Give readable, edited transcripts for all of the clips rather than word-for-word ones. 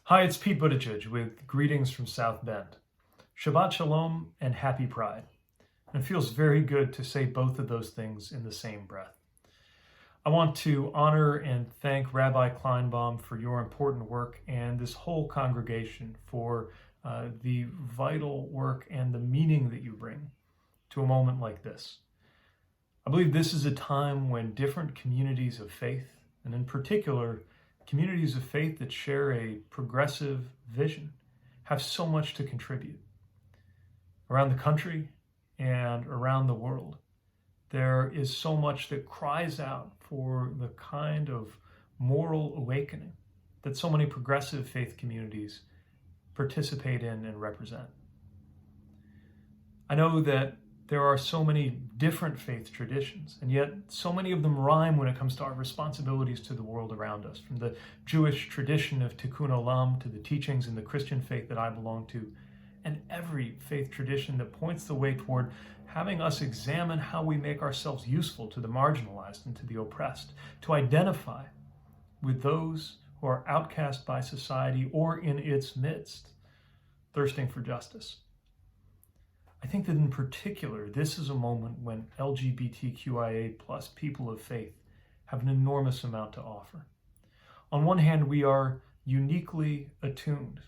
Hi, it's Pete Buttigieg with greetings from South Bend. Shabbat Shalom and Happy Pride. And it feels very good to say both of those things in the same breath. I want to honor and thank Rabbi Kleinbaum for your important work and this whole congregation for the vital work and the meaning that you bring to a moment like this. I believe this is a time when different communities of faith, and in particular, communities of faith that share a progressive vision, have so much to contribute. Around the country and around the world, there is so much that cries out for the kind of moral awakening that so many progressive faith communities participate in and represent. I know that there are so many different faith traditions, and yet so many of them rhyme when it comes to our responsibilities to the world around us, from the Jewish tradition of Tikkun Olam to the teachings in the Christian faith that I belong to, and every faith tradition that points the way toward having us examine how we make ourselves useful to the marginalized and to the oppressed, to identify with those who are outcast by society or in its midst, thirsting for justice. I think that in particular, this is a moment when LGBTQIA plus people of faith have an enormous amount to offer. On one hand, we are uniquely attuned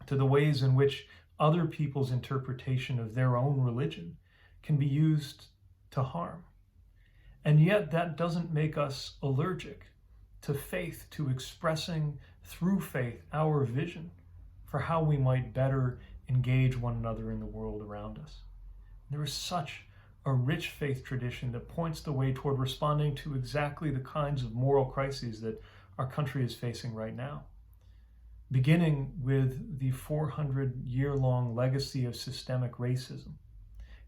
to the ways in which other people's interpretation of their own religion can be used to harm. And yet that doesn't make us allergic to faith, to expressing through faith our vision for how we might better engage one another in the world around us. There is such a rich faith tradition that points the way toward responding to exactly the kinds of moral crises that our country is facing right now. Beginning with the 400-year-long legacy of systemic racism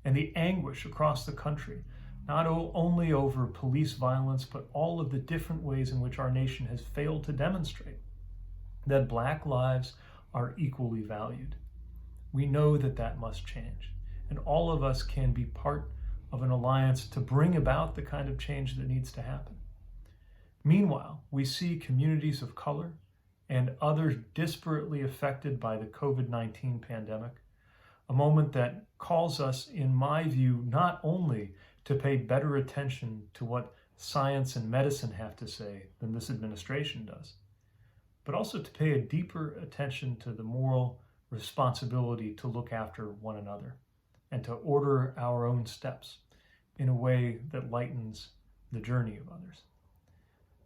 and the anguish across the country, not only over police violence, but all of the different ways in which our nation has failed to demonstrate that Black lives are equally valued. We know that that must change, and all of us can be part of an alliance to bring about the kind of change that needs to happen. Meanwhile, we see communities of color and others disparately affected by the COVID-19 pandemic, a moment that calls us, in my view, not only to pay better attention to what science and medicine have to say than this administration does, but also to pay a deeper attention to the moral responsibility to look after one another and to order our own steps in a way that lightens the journey of others.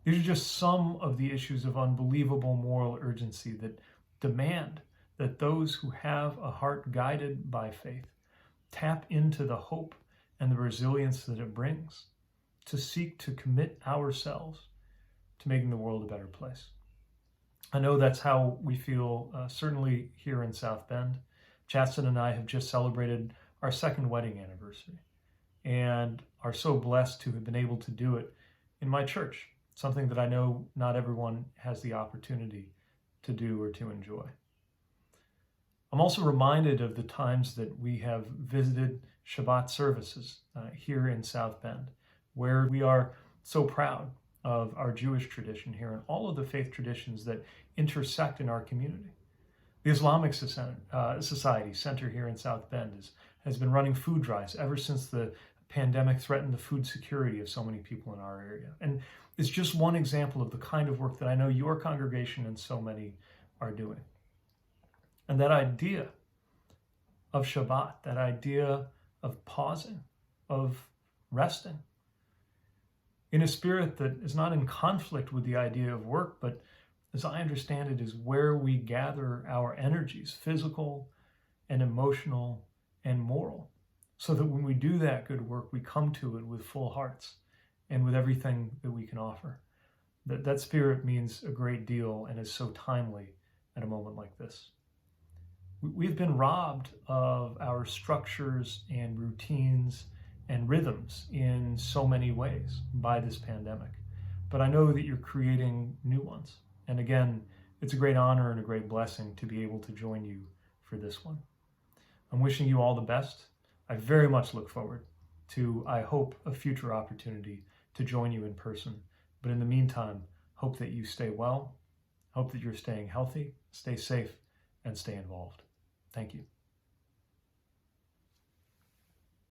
These are just some of the issues of unbelievable moral urgency that demand that those who have a heart guided by faith tap into the hope and the resilience that it brings to seek to commit ourselves to making the world a better place. I know that's how we feel, certainly here in South Bend. Chaston and I have just celebrated our second wedding anniversary and are so blessed to have been able to do it in my church, something that I know not everyone has the opportunity to do or to enjoy. I'm also reminded of the times that we have visited Shabbat services here in South Bend, where we are so proud of our Jewish tradition here and all of the faith traditions that intersect in our community. The Islamic Society Center here in South Bend has been running food drives ever since the pandemic threatened the food security of so many people in our area. And it's just one example of the kind of work that I know your congregation and so many are doing. And that idea of Shabbat, that idea of pausing, of resting, in a spirit that is not in conflict with the idea of work, but as I understand it, is where we gather our energies, physical and emotional and moral, so that when we do that good work, we come to it with full hearts and with everything that we can offer. That spirit means a great deal and is so timely at a moment like this. We've been robbed of our structures and routines and rhythms in so many ways by this pandemic. But I know that you're creating new ones. And again, it's a great honor and a great blessing to be able to join you for this one. I'm wishing you all the best. I very much look forward to, I hope, a future opportunity to join you in person. But in the meantime, hope that you stay well, Hope that you're staying healthy, stay safe, and stay involved. Thank you.